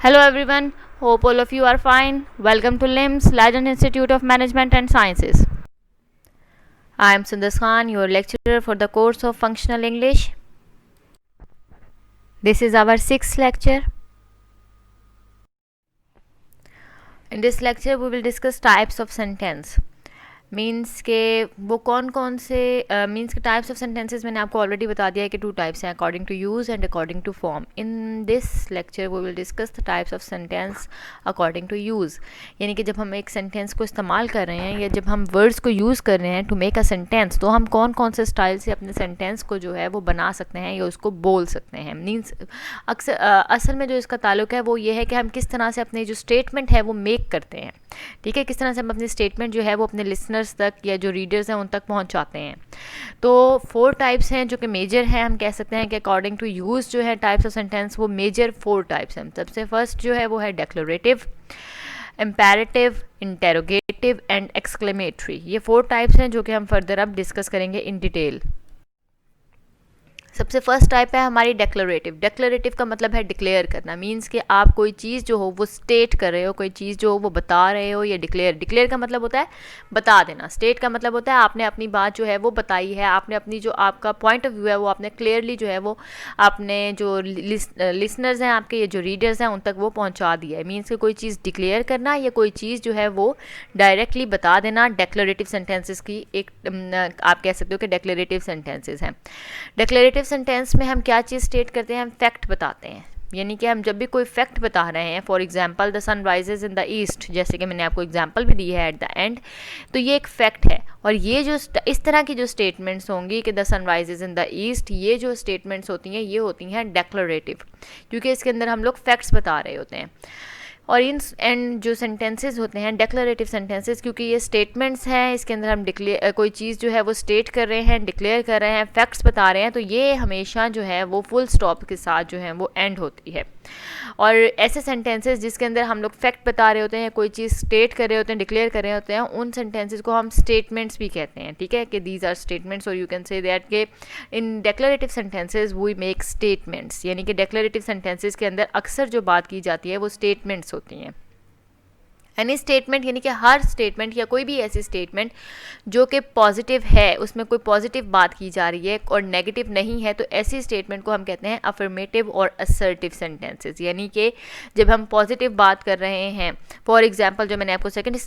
Hello everyone, hope all of you are fine. Welcome to LIMS, Leiden Institute of Management and Sciences. I am Sundar Khan, your lecturer for the course of Functional English. This is our 6th lecture. In this lecture, we will discuss types of sentence. Means के वो कौन कौन से means के types of sentences मैंने आपको already बता दिया है कि 2 टाइप्स हैं, according to use and according to form. In this lecture we will discuss the types of sentence according to use. यानी कि जब हम एक सेंटेंस को इस्तेमाल कर रहे हैं या जब हम वर्ड्स को यूज़ कर रहे हैं टू मेक अ सेंटेंस, तो हम कौन कौन से स्टाइल से अपने सेंटेंस को जो है वो बना सकते हैं या उसको बोल सकते हैं. मीन्स अक्सर असल में जो इसका ताल्लुक है वो ये है कि हम किस तरह से अपनी जो स्टेटमेंट है वो मेक करते हैं. ठीक है, किस तरह से हम अपनी स्टेटमेंट जो है वो अपने लिसनर्स तक या जो रीडर्स हैं उन तक पहुंचाते हैं. तो 4 टाइप्स हैं जो कि मेजर हैं. हम कह सकते हैं कि अकॉर्डिंग टू यूज़ जो है टाइप्स ऑफ सेंटेंस वो मेजर 4 टाइप्स हैं. सबसे फर्स्ट जो है वो है declarative, imperative, interrogative and exclamatory. ये 4 टाइप्स हैं जो कि हम फर्दर अब डिस्कस करेंगे इन डिटेल. सबसे फर्स्ट टाइप है हमारी डेक्लरेटिव. डेक्लरेटिव का मतलब है डिक्लेयर करना. मीन्स कि आप कोई चीज़ जो हो वो स्टेट कर रहे हो, कोई चीज़ जो हो वो बता रहे हो. या डिक्लेयर का मतलब होता है बता देना. स्टेट का मतलब होता है आपने अपनी बात जो है वो बताई है, आपने अपनी जो आपका पॉइंट ऑफ व्यू है वो आपने क्लियरली जो है वो आपने जो लिसनर्स हैं आपके, ये जो रीडर्स हैं उन तक वो पहुँचा दिया है. मीन्स कि कोई चीज़ डिक्लेयर करना या कोई चीज़ जो है वो डायरेक्टली बता देना. डेक्लरेटिव सेंटेंसेस की एक आप कह सकते हो कि डेक्लरेटिव सेंटेंसेस हैं. डेक्लरेटिव सेंटेंस में हम क्या चीज़ स्टेट करते हैं, हम फैक्ट बताते हैं. यानी कि हम जब भी कोई फैक्ट बता रहे हैं, for example the sun rises in the east, जैसे कि मैंने आपको एग्जांपल भी दी है एट द एंड, तो ये एक फैक्ट है. और ये जो इस तरह की जो स्टेटमेंट्स होंगी कि the sun rises in the east, ये जो स्टेटमेंट्स होती हैं ये होती हैं डेक्लरेटिव, क्योंकि इसके अंदर हम लोग फैक्ट्स बता रहे होते हैं. और इन एंड जो सेंटेंसेस होते हैं डेक्लरेटिव सेंटेंसेस, क्योंकि ये स्टेटमेंट्स हैं, इसके अंदर हम कोई चीज़ जो है वो स्टेट कर रहे हैं, डिक्लेयर कर रहे हैं, फैक्ट्स बता रहे हैं, तो ये हमेशा जो है वो फुल स्टॉप के साथ जो है वो एंड होती है. और ऐसे सेंटेंसेस जिसके अंदर हम लोग फैक्ट बता रहे होते हैं, कोई चीज़ स्टेट कर रहे होते हैं, डिक्लेयर कर रहे होते हैं, उन सेंटेंसेस को हम स्टेटमेंट्स भी कहते हैं. ठीक है, कि दीज आर स्टेटमेंट्स. और यू कैन से दैट के in declarative sentences we make statements. यानी कि डेक्लरेटिव सेंटेंसेस के अंदर अक्सर जो बात की जाती है वो स्टेटमेंट्स होती हैं. एनी स्टेटमेंट यानी कि हर स्टेटमेंट या कोई भी ऐसी स्टेटमेंट जो कि पॉजिटिव है, उसमें कोई पॉजिटिव बात की जा रही है और नेगेटिव नहीं है, तो ऐसी स्टेटमेंट को हम कहते हैं अफर्मेटिव और असर्टिव सेंटेंसेस. यानी कि जब हम पॉजिटिव बात कर रहे हैं, फॉर एग्जांपल जो मैंने आपको सेकंड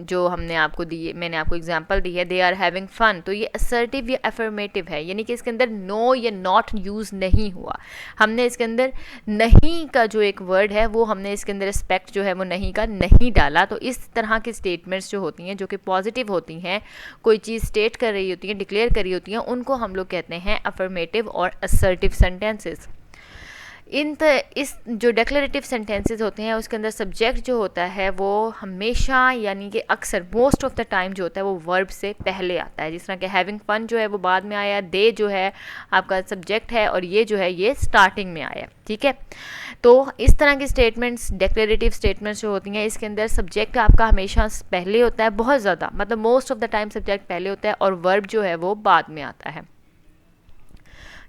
जो हमने आपको दी, मैंने आपको एग्जांपल दी है, दे आर हैविंग फन, तो ये असर्टिव या अफर्मेटिव है. यानी कि इसके अंदर नो या नॉट यूज़ नहीं हुआ. हमने इसके अंदर नहीं का जो एक वर्ड है वो हमने इसके अंदर एस्पेक्ट जो है वो नहीं का नहीं डाला. तो इस तरह की स्टेटमेंट्स जो होती हैं जो कि पॉजिटिव होती हैं, कोई चीज़ स्टेट कर रही होती हैं, डिक्लेयर कर रही होती हैं, उनको हम लोग कहते हैं अफर्मेटिव और असर्टिव सेंटेंसेस. इस जो डेक्लरेटिव सेंटेंसेस होते हैं उसके अंदर सब्जेक्ट जो होता है वो हमेशा यानी कि अक्सर मोस्ट ऑफ द टाइम जो होता है वो वर्ब से पहले आता है. जिस तरह कि हैविंग फन जो है वो बाद में आया, दे जो है आपका सब्जेक्ट है और ये जो है ये स्टार्टिंग में आया. ठीक है, तो इस तरह की स्टेटमेंट्स डेक्लरेटिव स्टेटमेंट्स जो होती हैं इसके अंदर सब्जेक्ट आपका हमेशा पहले होता है, बहुत ज़्यादा, मतलब most of the time subject पहले होता है और वर्ब जो है वो बाद में आता है.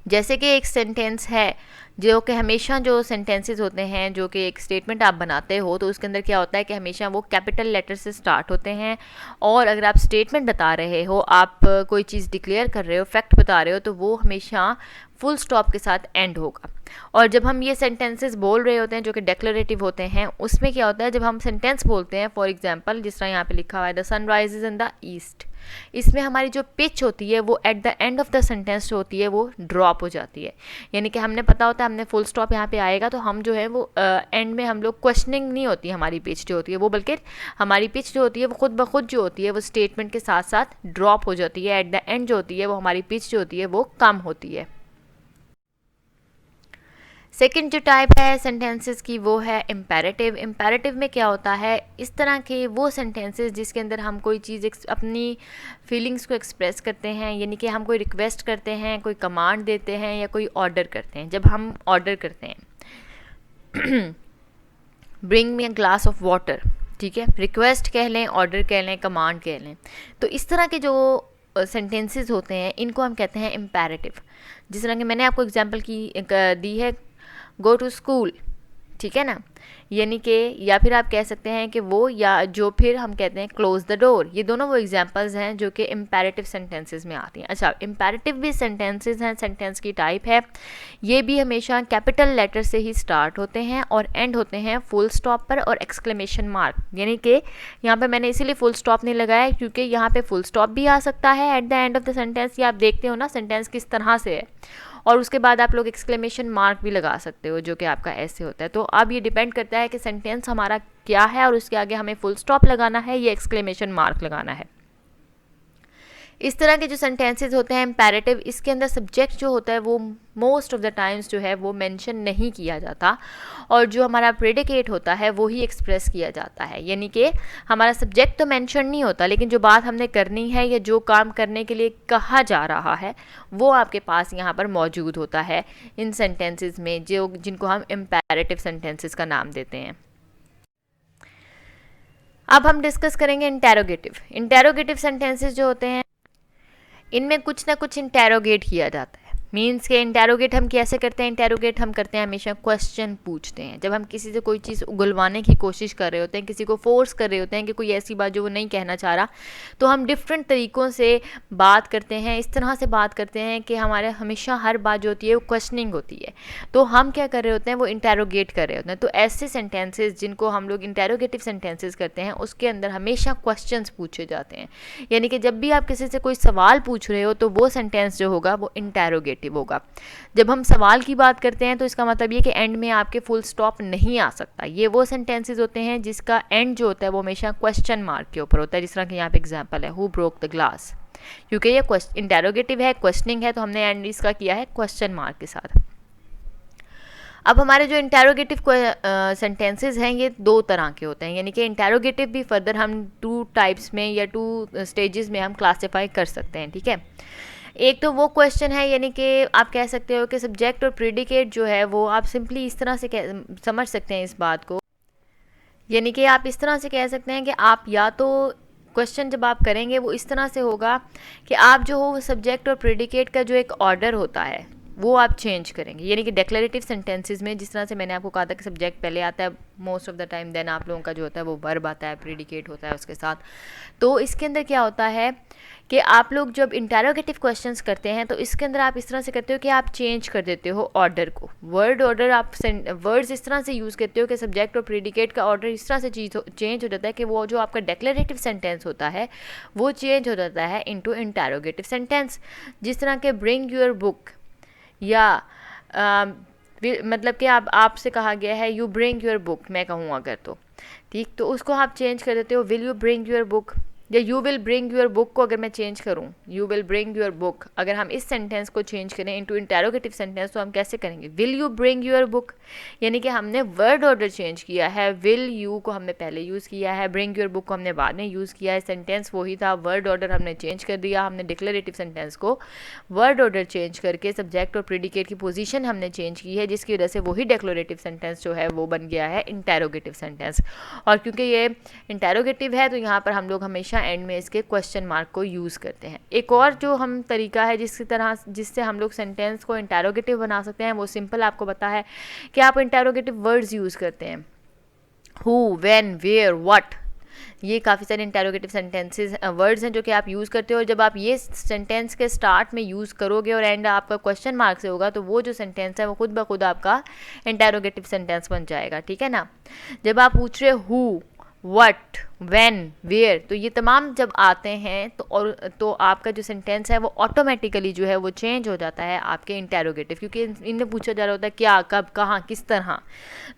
जैसे कि एक सेंटेंस है जो कि हमेशा जो सेंटेंसेस होते हैं जो कि एक स्टेटमेंट आप बनाते हो तो उसके अंदर क्या होता है कि हमेशा वो कैपिटल लेटर से स्टार्ट होते हैं. और अगर आप स्टेटमेंट बता रहे हो, आप कोई चीज़ डिक्लेयर कर रहे हो, फैक्ट बता रहे हो, तो वो हमेशा फुल स्टॉप के साथ एंड होगा. और जब हम ये सेंटेंसेस बोल रहे होते हैं जो कि डेक्लरेटिव होते हैं, उसमें क्या होता है जब हम सेंटेंस बोलते हैं, फॉर एग्जांपल जिस तरह यहाँ पे लिखा हुआ है the sun rises in the east, इसमें हमारी जो पिच होती है वो at the end of the sentence जो होती है वो ड्रॉप हो जाती है. यानी कि हमने पता होता है हमने फुल स्टॉप यहाँ पे आएगा तो हम जो है वो एंड में हम लोग क्वेश्चनिंग नहीं होती हमारी पिच जो होती है वो, बल्कि हमारी पिच जो होती है वो खुद ब खुद जो होती है वो स्टेटमेंट के साथ साथ ड्रॉप हो जाती है. एट द एंड जो होती है वो हमारी पिच जो होती है वो कम होती है. सेकंड जो टाइप है सेंटेंसेस की वो है इम्पेरेटिव. इम्पेरेटिव में क्या होता है, इस तरह के वो सेंटेंसेस जिसके अंदर हम कोई चीज़ अपनी फीलिंग्स को एक्सप्रेस करते हैं. यानी कि हम कोई रिक्वेस्ट करते हैं, कोई कमांड देते हैं या कोई ऑर्डर करते हैं. जब हम ऑर्डर करते हैं bring me a glass of water, ठीक है, रिक्वेस्ट कह लें, ऑर्डर कह लें, कमांड कह लें, तो इस तरह के जो सेंटेंसेस होते हैं इनको हम कहते हैं इम्पेरेटिव. जिस तरह के मैंने आपको एग्जांपल की दी है, गो टू स्कूल, ठीक है ना, यानी कि या फिर आप कह सकते हैं कि वो, या जो फिर हम कहते हैं क्लोज द डोर, ये दोनों वो एग्जांपल्स हैं जो कि इम्पेरेटिव सेंटेंसेस में आती हैं। अच्छा, इम्पेरेटिव भी सेंटेंसेस हैं, सेंटेंस की टाइप है, ये भी हमेशा कैपिटल लेटर से ही स्टार्ट होते हैं और एंड होते हैं फुल स्टॉप पर और एक्सक्लेमेशन मार्क, यानी कि यहाँ पे मैंने इसीलिए फुल स्टॉप नहीं लगाया क्योंकि यहाँ पे फुल स्टॉप भी आ सकता है eight the end of the sentence, या आप देखते हो ना सेंटेंस किस तरह से है, और उसके बाद आप लोग एक्सक्लेमेशन मार्क भी लगा सकते हो जो कि आपका ऐसे होता है। तो अब ये डिपेंड करता है कि सेंटेंस हमारा क्या है और उसके आगे हमें फुल स्टॉप लगाना है या एक्सक्लेमेशन मार्क लगाना है। इस तरह के जो सेंटेंसेस होते हैं इम्पेरेटिव, इसके अंदर सब्जेक्ट जो होता है वो मोस्ट ऑफ द टाइम्स जो है वो मेंशन नहीं किया जाता, और जो हमारा प्रेडिकेट होता है वो ही एक्सप्रेस किया जाता है, यानी कि हमारा सब्जेक्ट तो मेंशन नहीं होता, लेकिन जो बात हमने करनी है या जो काम करने के लिए कहा जा रहा है वो आपके पास यहाँ पर मौजूद होता है इन सेंटेंसेस में, जो जिनको हम इम्पेरेटिव सेंटेंसेस का नाम देते हैं। अब हम डिस्कस करेंगे इंटेरोगेटिव। इंटेरोगेटिव सेंटेंसेस जो होते हैं इनमें कुछ ना कुछ इंटेरोगेट किया जाता है। मीन्स के इंटेरोगेट हम कैसे करते हैं? इंटेरोगेट हम करते हैं हमेशा क्वेश्चन पूछते हैं। जब हम किसी से कोई चीज़ उगलवाने की कोशिश कर रहे होते हैं, किसी को फोर्स कर रहे होते हैं कि कोई ऐसी बात जो वो नहीं कहना चाह रहा, तो हम डिफरेंट तरीक़ों से बात करते हैं, इस तरह से बात करते हैं कि हमारे हमेशा हर बात जो होती है वो क्वेश्चनिंग होती है। तो हम क्या कर रहे होते हैं, वो इंटेरोगेट कर रहे होते हैं। तो ऐसे सेंटेंसेस जिनको हम लोग इंटेरोगेटिव सेंटेंसेस करते हैं उसके अंदर हमेशा क्वेश्चंस पूछे जाते हैं, यानी कि जब भी आप किसी से कोई सवाल पूछ रहे हो तो वो सेंटेंस जो होगा वो इंटेरोगेटिव होगा। जब हम सवाल की बात करते हैं तो इसका मतलब ये कि एंड में आपके फुल स्टॉप नहीं आ सकता। ये वो सेंटेंसेस होते हैं जिसका एंड जो होता है वो हमेशा क्वेश्चन मार्क के ऊपर होता है। जिस तरह कि यहाँ पे एग्जांपल है, हु ब्रोक द ग्लास, क्योंकि ये इंटेरोगेटिव है, क्वेश्चनिंग है, तो हमने एंड इसका किया है क्वेश्चन मार्क के साथ। अब हमारे जो इंटेरोगेटिव सेंटेंसेस हैं ये दो तरह के होते हैं, यानी कि इंटेरोगेटिव भी फर्दर हम 2 टाइप्स में या 2 स्टेजेस में हम क्लासीफाई कर सकते हैं, ठीक है। एक तो वो क्वेश्चन है, यानी कि आप कह सकते हो कि सब्जेक्ट और प्रेडिकेट जो है वो आप सिंपली इस तरह से समझ सकते हैं इस बात को, यानी कि आप इस तरह से कह सकते हैं कि आप या तो क्वेश्चन जब आप करेंगे वो इस तरह से होगा कि आप जो हो वो सब्जेक्ट और प्रेडिकेट का जो एक ऑर्डर होता है वो आप चेंज करेंगे। यानी कि डिक्लेरेटिव सेंटेंसेस में जिस तरह से मैंने आपको कहा था कि सब्जेक्ट पहले आता है most of the time, then आप लोगों का जो होता है वो वर्ब आता है, प्रेडिकेट होता है उसके साथ। तो इसके अंदर क्या होता है कि आप लोग जब इंटेरोगेटिव क्वेश्चंस करते हैं तो इसके अंदर आप इस तरह से करते हो कि आप चेंज कर देते हो ऑर्डर को, वर्ड ऑर्डर, आप वर्ड्स इस तरह से यूज़ करते हो कि सब्जेक्ट और प्रेडिकेट का ऑर्डर इस तरह से चेंज हो जाता है कि वो जो आपका डिक्लेरेटिव सेंटेंस होता है वो चेंज हो जाता है इनटू इंटेरोगेटिव सेंटेंस। जिस तरह के ब्रिंग योर बुक, या मतलब कि आपसे कहा गया है यू ब्रिंग योर बुक, मैं कहूँ अगर तो ठीक, तो उसको आप चेंज कर देते हो will you bring your book, या you will bring your book को अगर मैं चेंज करूँ you will bring your book, अगर हम इस सेंटेंस को चेंज करें इनटू इंटेरोगेटिव सेंटेंस तो हम कैसे करेंगे, will you bring your book, यानी कि हमने वर्ड ऑर्डर चेंज किया है। विल यू को हमने पहले यूज़ किया है, ब्रिंग योर बुक को हमने बाद में यूज़ किया है, सेंटेंस वही था, वर्ड ऑर्डर हमने चेंज कर दिया, हमने डिक्लेरेटिव सेंटेंस को वर्ड ऑर्डर चेंज करके सब्जेक्ट और प्रेडिकेट की पोजीशन हमने चेंज की है, जिसकी वजह से वही डिक्लेरेटिव सेंटेंस जो है वो बन गया है इंटेरोगेटिव सेंटेंस। और क्योंकि ये इंटेरोगेटिव है तो यहाँ पर हम लोग हमेशा एंड में इसके क्वेश्चन मार्क को यूज़ करते हैं। एक और जो हम तरीका है जिससे हम लोग सेंटेंस को इंटेरोगेटिव बना सकते हैं वो सिंपल आपको पता है कि आप इंटेरोगेटिव वर्ड्स यूज़ करते हैं, हु, व्हेन, वेयर, व्हाट, ये काफ़ी सारे इंटेरोगेटिव सेंटेंसेस वर्ड्स हैं जो कि आप यूज़ करते हो। जब आप ये सेंटेंस के स्टार्ट में यूज़ करोगे और एंड आपका क्वेश्चन मार्क से होगा तो वो जो सेंटेंस है वो खुद ब खुद आपका इंटेरोगेटिव सेंटेंस बन जाएगा, ठीक है ना। जब आप पूछ रहे हु, व्हाट, व्हेन, वेयर, तो ये तमाम जब आते हैं तो आपका जो सेंटेंस है वो ऑटोमेटिकली जो है वो चेंज हो जाता है आपके इंटेरोगेटिव, क्योंकि इनमें पूछा जा रहा होता है क्या, कब, कहाँ, किस तरह।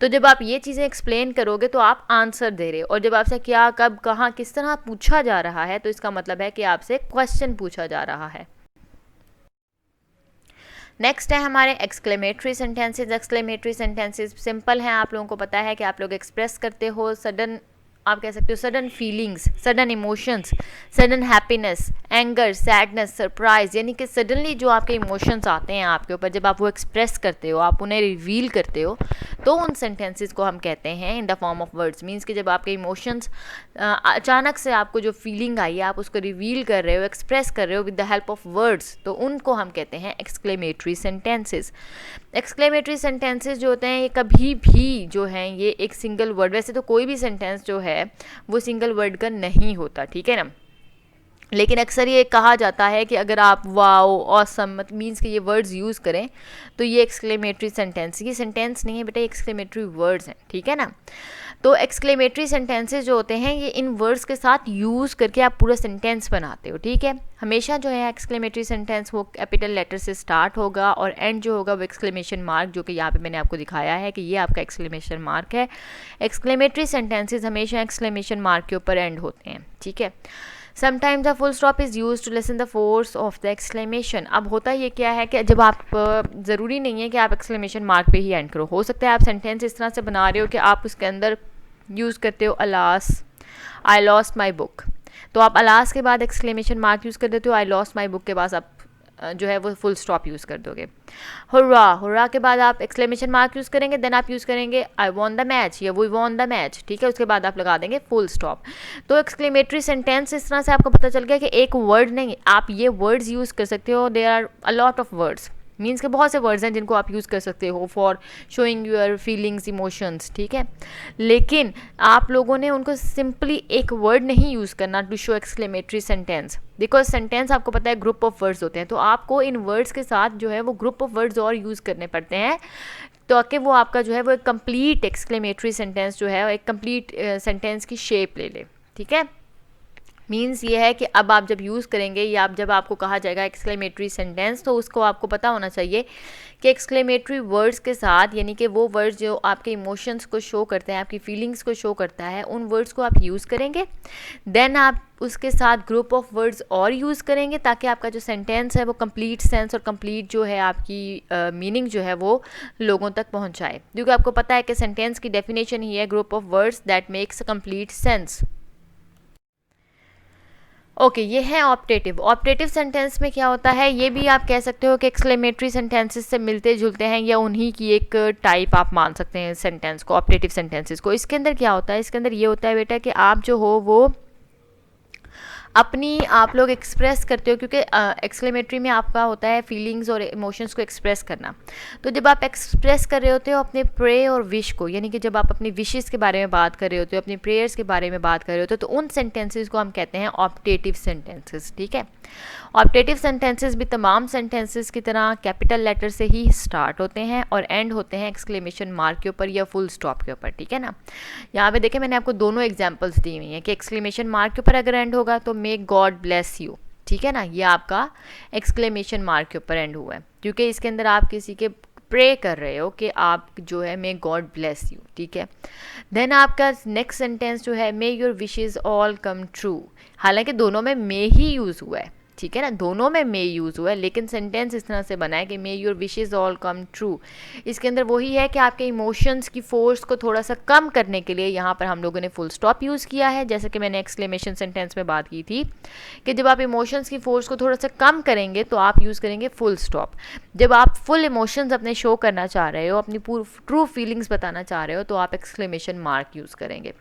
तो जब आप ये चीज़ें एक्सप्लेन करोगे तो आप आंसर दे रहे हो, और जब आपसे क्या, कब, कहाँ, किस तरह पूछा जा रहा है तो इसका मतलब है कि आपसे क्वेश्चन पूछा जा रहा है। नेक्स्ट है हमारे exclamatory sentences. Exclamatory sentences simple हैं, आप लोगों को पता है कि आप लोग एक्सप्रेस करते हो सडन, आप कह सकते हो sudden feelings, sudden emotions, sudden happiness, anger, sadness, surprise, यानी कि सडनली जो आपके इमोशंस आते हैं आपके ऊपर, जब आप वो एक्सप्रेस करते हो, आप उन्हें रिवील करते हो, तो उन सेंटेंसेस को हम कहते हैं in the form of words. Means कि जब आपके इमोशंस अचानक से आपको जो फीलिंग आई है आप उसको रिवील कर रहे हो, एक्सप्रेस कर रहे हो with the help of words, तो उनको हम कहते हैं एक्सक्लेमेटरी सेंटेंसेस। एक्सक्लेमेटरी सेंटेंसेस जो होते हैं ये कभी भी जो हैं ये एक सिंगल वर्ड, वैसे तो कोई भी सेंटेंस जो है वो सिंगल वर्ड का नहीं होता, ठीक है ना, लेकिन अक्सर ये कहा जाता है कि अगर आप वाओ ऑसम मीन्स कि ये वर्ड्स यूज़ करें तो ये एक्सक्लेमेटरी सेंटेंस, ये सेंटेंस नहीं है बेटा, एक्सक्लेमेटरी वर्ड्स हैं, ठीक है ना। तो एक्सक्लेमेटरी सेंटेंसेस जो होते हैं ये इन वर्ड्स के साथ यूज़ करके आप पूरा सेंटेंस बनाते हो, ठीक है। हमेशा जो है एक्सक्लेमेटरी सेंटेंस वो कैपिटल लेटर से स्टार्ट होगा और एंड जो होगा वो एक्सक्लेमेशन मार्क, जो कि यहाँ पे मैंने आपको दिखाया है कि ये आपका एक्सक्लेमेशन मार्क है। एक्सक्लेमेटरी सेंटेंसेस हमेशा एक्सक्लेमेशन मार्क के ऊपर एंड होते हैं, ठीक है। Sometimes the full stop is use to lessen the force of the exclamation. अब होता ये क्या है कि जब आप ज़रूरी नहीं है कि आप एक्सक्लेमेशन मार्क पे ही एंड करो, हो सकता है आप सेंटेंस इस तरह से बना रहे हो कि आप उसके अंदर यूज़ करते हो alas, I lost my book, तो आप अलास के बाद एक्सक्लेमेशन मार्क यूज़ कर देते हो, आई लॉस्ट माई बुक के बाद आप जो है वो फुल स्टॉप यूज़ कर दोगे। हुर्रा, हुर्रा के बाद आप एक्सक्लेमेशन मार्क यूज़ करेंगे, देन आप यूज़ करेंगे आई वॉन द मैच या वी वॉन द मैच, ठीक है, उसके बाद आप लगा देंगे फुल स्टॉप। तो एक्सक्लेमेटरी सेंटेंस इस तरह से आपको पता चल गया कि एक वर्ड नहीं, आप ये वर्ड्स यूज़ कर सकते हो, there are a lot of words, means के बहुत से वर्ड्स हैं जिनको आप यूज़ कर सकते हो for showing your feelings emotions, ठीक है, लेकिन आप लोगों ने उनको सिंपली एक वर्ड नहीं यूज़ करना to show exclamatory sentence, because sentence आपको पता है ग्रुप ऑफ वर्ड्स होते हैं, तो आपको इन वर्ड्स के साथ जो है वो ग्रुप ऑफ वर्ड्स और यूज़ करने पड़ते हैं ताकि वो आपका जो है वो एक कंप्लीट एक्सक्लेमेटरी सेंटेंस जो है एक कंप्लीट सेंटेंस की शेप ले ले, ठीक है। मीन्स ये है कि अब आप जब यूज़ करेंगे या आप जब आपको कहा जाएगा एक्सक्लेमेटरी सेंटेंस, तो उसको आपको पता होना चाहिए कि एक्सक्लेमेटरी वर्ड्स के साथ, यानी कि वो वर्ड्स जो आपके इमोशंस को शो करते हैं, आपकी फीलिंग्स को शो करता है, उन वर्ड्स को आप यूज़ करेंगे, देन आप उसके साथ ग्रुप ऑफ वर्ड्स और यूज़ करेंगे ताकि आपका जो सेंटेंस है वो कंप्लीट सेंस और कंप्लीट जो है आपकी मीनिंग जो है वो लोगों तक पहुंचाए, क्योंकि आपको पता है कि सेंटेंस की डेफिनेशन ही है group of words that makes a complete sense. Okay ये है ऑप्टेटिव। ऑप्टेटिव सेंटेंस में क्या होता है, ये भी आप कह सकते हो कि एक्सक्लेमेटरी सेंटेंसेस से मिलते जुलते हैं या उन्हीं की एक टाइप आप मान सकते हैं सेंटेंस को, ऑप्टेटिव सेंटेंसेस को। इसके अंदर क्या होता है, इसके अंदर ये होता है बेटा कि आप जो हो वो अपनी आप लोग एक्सप्रेस करते हो, क्योंकि एक्सक्लेमेटरी में आपका होता है फीलिंग्स और इमोशंस को एक्सप्रेस करना, तो जब आप एक्सप्रेस कर रहे होते हो अपने प्रे और विश को, यानी कि जब आप अपनी विशेस के बारे में बात कर रहे होते हो, अपनी प्रेयर्स के बारे में बात कर रहे होते हो, तो उन सेंटेंसेस को हम कहते हैं ऑप्टेटिव सेंटेंसेस, ठीक है। ऑप्टेटिव सेंटेंसेस भी तमाम सेंटेंसेस की तरह कैपिटल लेटर से ही स्टार्ट होते हैं और एंड होते हैं एक्सक्लेमेशन मार्क के ऊपर या फुल स्टॉप के ऊपर, ठीक है ना। यहाँ पे देखें मैंने आपको दोनों एग्जांपल्स दी हुई हैं कि एक्सक्लेमेशन मार्क के ऊपर अगर एंड होगा तो मे गॉड ब्लेस यू, ठीक है ना, ये आपका एक्सक्लेमेशन मार्क के ऊपर एंड हुआ है, क्योंकि इसके अंदर आप किसी के प्रे कर रहे हो कि आप जो है मे गॉड ब्लेस यू, ठीक है। देन आपका नेक्स्ट सेंटेंस जो है मे your wishes all come true, हालांकि दोनों में मे ही यूज़ हुआ है, ठीक है ना, दोनों में मे यूज़ हुआ है, लेकिन सेंटेंस इस तरह से बना है कि मे your wishes all come true. इसके अंदर वही है कि आपके इमोशंस की फोर्स को थोड़ा सा कम करने के लिए यहाँ पर हम लोगों ने फुल स्टॉप यूज़ किया है, जैसे कि मैंने एक्सक्लेमेशन सेंटेंस में बात की थी कि जब आप इमोशंस की फोर्स को थोड़ा सा कम करेंगे तो आप यूज़ करेंगे फुल स्टॉप। जब आप फुल इमोशंस अपने शो करना चाह रहे हो, अपनी ट्रू फीलिंग्स बताना चाह रहे हो, तो आप एक्सक्लेमेशन मार्क यूज़ करेंगे,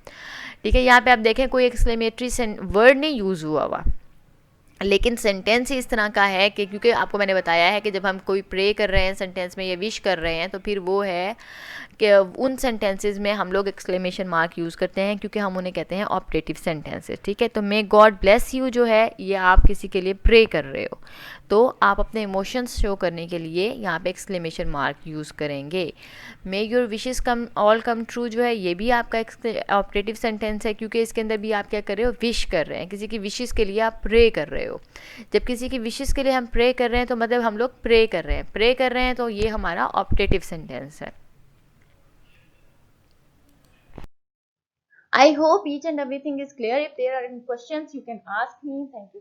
ठीक है। यहाँ पे आप देखें कोई एक्सक्लेमेटरी वर्ड नहीं यूज़ हुआ, लेकिन सेंटेंस ही इस तरह का है कि क्योंकि आपको मैंने बताया है कि जब हम कोई प्रे कर रहे हैं सेंटेंस में या विश कर रहे हैं, तो फिर वो है कि उन सेंटेंसेस में हम लोग एक्सक्लेमेशन मार्क यूज़ करते हैं क्योंकि हम उन्हें कहते हैं ऑप्टेटिव सेंटेंसेस, ठीक है। तो मे गॉड ब्लेस यू जो है ये आप किसी के लिए प्रे कर रहे हो, तो आप अपने इमोशंस शो करने के लिए यहाँ पे एक्सक्लेमेशन मार्क यूज़ करेंगे। मे your wishes come all come true जो है ये भी आपका ऑप्टेटिव सेंटेंस है, क्योंकि इसके अंदर भी आप क्या कर रहे हो, विश कर रहे हैं, किसी की विशेस के लिए आप प्रे कर रहे हो। जब किसी की विशेस के लिए हम प्रे कर रहे हैं तो मतलब हम लोग प्रे कर रहे हैं, तो ये हमारा ऑप्टेटिव सेंटेंस है। I hope each and everything is clear. If there are any questions, you can ask me. Thank you.